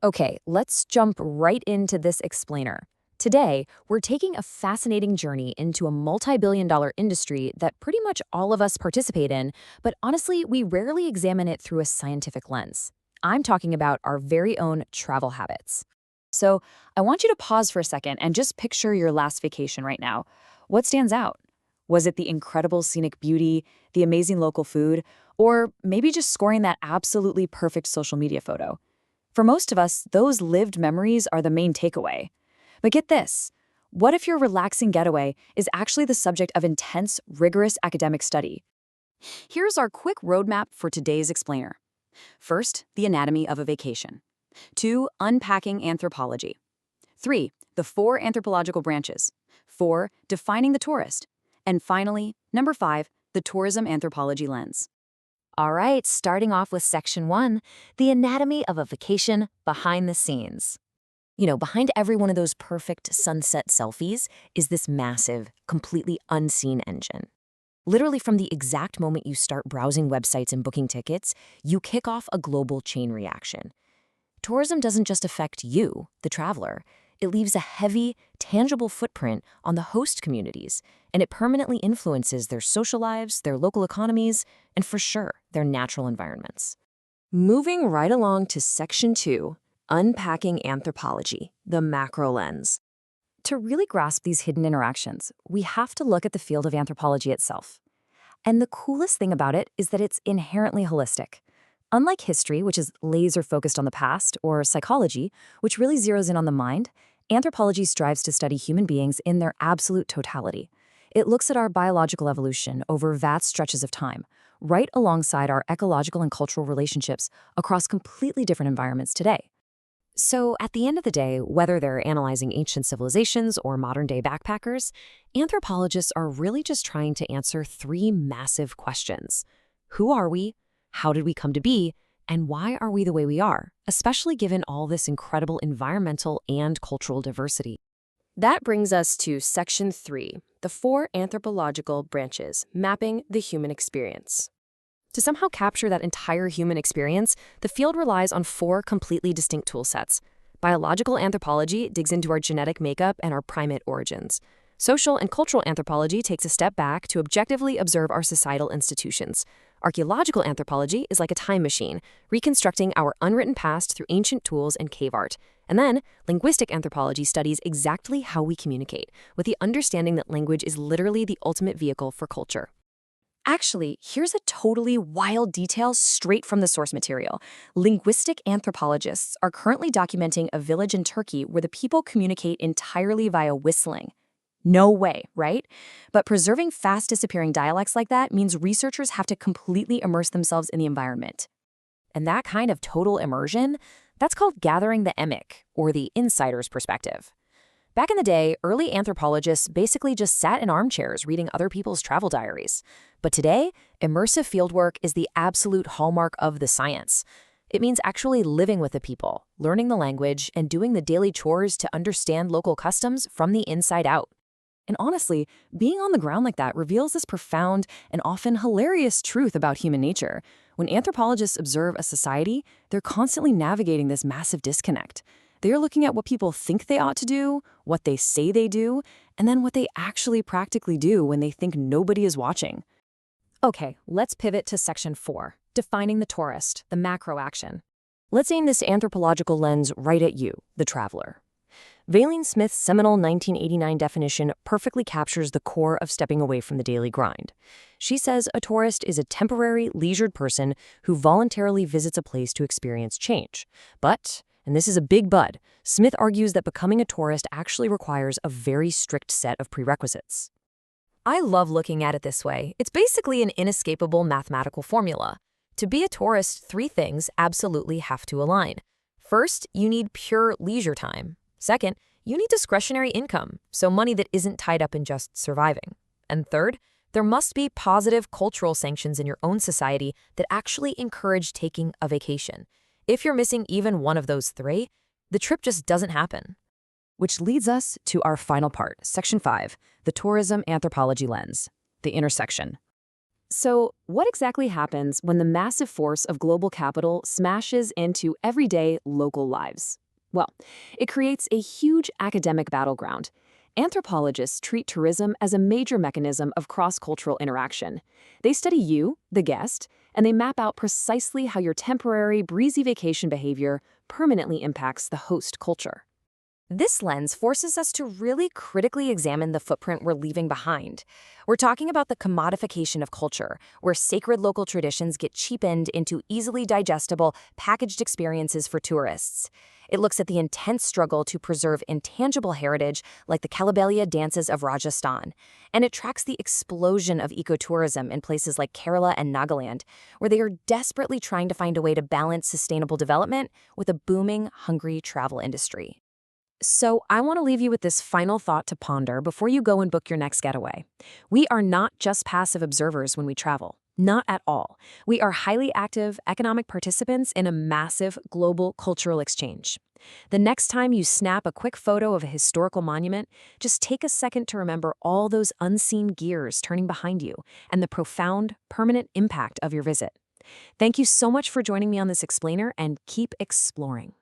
Okay, let's jump right into this explainer. Today, we're taking a fascinating journey into a multi-billion-dollar industry that pretty much all of us participate in, but honestly, we rarely examine it through a scientific lens. I'm talking about our very own travel habits. So, I want you to pause for a second and just picture your last vacation right now. What stands out? Was it the incredible scenic beauty, the amazing local food, or maybe just scoring that absolutely perfect social media photo? For most of us, those lived memories are the main takeaway. But get this, what if your relaxing getaway is actually the subject of intense, rigorous academic study? Here's our quick roadmap for today's explainer. First, the anatomy of a vacation. 2, unpacking anthropology. 3, the 4 anthropological branches. 4, defining the tourist. And finally, number 5, the tourism anthropology lens. All right, starting off with section 1, the anatomy of a vacation behind the scenes. Behind every one of those perfect sunset selfies is this massive, completely unseen engine. Literally from the exact moment you start browsing websites and booking tickets, you kick off a global chain reaction. Tourism doesn't just affect you, the traveler. It leaves a heavy, tangible footprint on the host communities, and it permanently influences their social lives, their local economies, and for sure, their natural environments. Moving right along to section 2, unpacking anthropology, the macro lens. To really grasp these hidden interactions, we have to look at the field of anthropology itself. And the coolest thing about it is that it's inherently holistic. Unlike history, which is laser-focused on the past, or psychology, which really zeroes in on the mind, anthropology strives to study human beings in their absolute totality. It looks at our biological evolution over vast stretches of time, right alongside our ecological and cultural relationships across completely different environments today. So, at the end of the day, whether they're analyzing ancient civilizations or modern-day backpackers, anthropologists are really just trying to answer 3 massive questions. Who are we? How did we come to be? And why are we the way we are, especially given all this incredible environmental and cultural diversity? That brings us to section 3, the 4 anthropological branches, mapping the human experience. To somehow capture that entire human experience, the field relies on 4 completely distinct toolsets. Biological anthropology digs into our genetic makeup and our primate origins. Social and cultural anthropology takes a step back to objectively observe our societal institutions. Archaeological anthropology is like a time machine, reconstructing our unwritten past through ancient tools and cave art. And then, linguistic anthropology studies exactly how we communicate, with the understanding that language is literally the ultimate vehicle for culture. Actually, here's a totally wild detail straight from the source material. Linguistic anthropologists are currently documenting a village in Turkey where the people communicate entirely via whistling. No way, right? But preserving fast disappearing dialects like that means researchers have to completely immerse themselves in the environment. And that kind of total immersion, that's called gathering the emic, or the insider's perspective. Back in the day, early anthropologists basically just sat in armchairs reading other people's travel diaries. But today, immersive fieldwork is the absolute hallmark of the science. It means actually living with the people, learning the language, and doing the daily chores to understand local customs from the inside out. And honestly, being on the ground like that reveals this profound and often hilarious truth about human nature. When anthropologists observe a society, they're constantly navigating this massive disconnect. They're looking at what people think they ought to do, what they say they do, and then what they actually practically do when they think nobody is watching. Okay, let's pivot to section 4, defining the tourist, the macro action. Let's aim this anthropological lens right at you, the traveler. Valine Smith's seminal 1989 definition perfectly captures the core of stepping away from the daily grind. She says a tourist is a temporary, leisured person who voluntarily visits a place to experience change. But, and this is a big but, Smith argues that becoming a tourist actually requires a very strict set of prerequisites. I love looking at it this way. It's basically an inescapable mathematical formula. To be a tourist, 3 things absolutely have to align. First, you need pure leisure time. Second, you need discretionary income, so money that isn't tied up in just surviving. And third, there must be positive cultural sanctions in your own society that actually encourage taking a vacation. If you're missing even one of those 3, the trip just doesn't happen. Which leads us to our final part, section 5, the tourism anthropology lens, the intersection. So, what exactly happens when the massive force of global capital smashes into everyday local lives? Well, it creates a huge academic battleground. Anthropologists treat tourism as a major mechanism of cross cultural interaction. They study you, the guest, and they map out precisely how your temporary, breezy vacation behavior permanently impacts the host culture. This lens forces us to really critically examine the footprint we're leaving behind. We're talking about the commodification of culture, where sacred local traditions get cheapened into easily digestible, packaged experiences for tourists. It looks at the intense struggle to preserve intangible heritage like the Kalabelia dances of Rajasthan, and it tracks the explosion of ecotourism in places like Kerala and Nagaland, where they are desperately trying to find a way to balance sustainable development with a booming, hungry travel industry. So, I want to leave you with this final thought to ponder before you go and book your next getaway. We are not just passive observers when we travel. Not at all. We are highly active economic participants in a massive global cultural exchange. The next time you snap a quick photo of a historical monument, just take a second to remember all those unseen gears turning behind you and the profound, permanent impact of your visit. Thank you so much for joining me on this explainer, and keep exploring.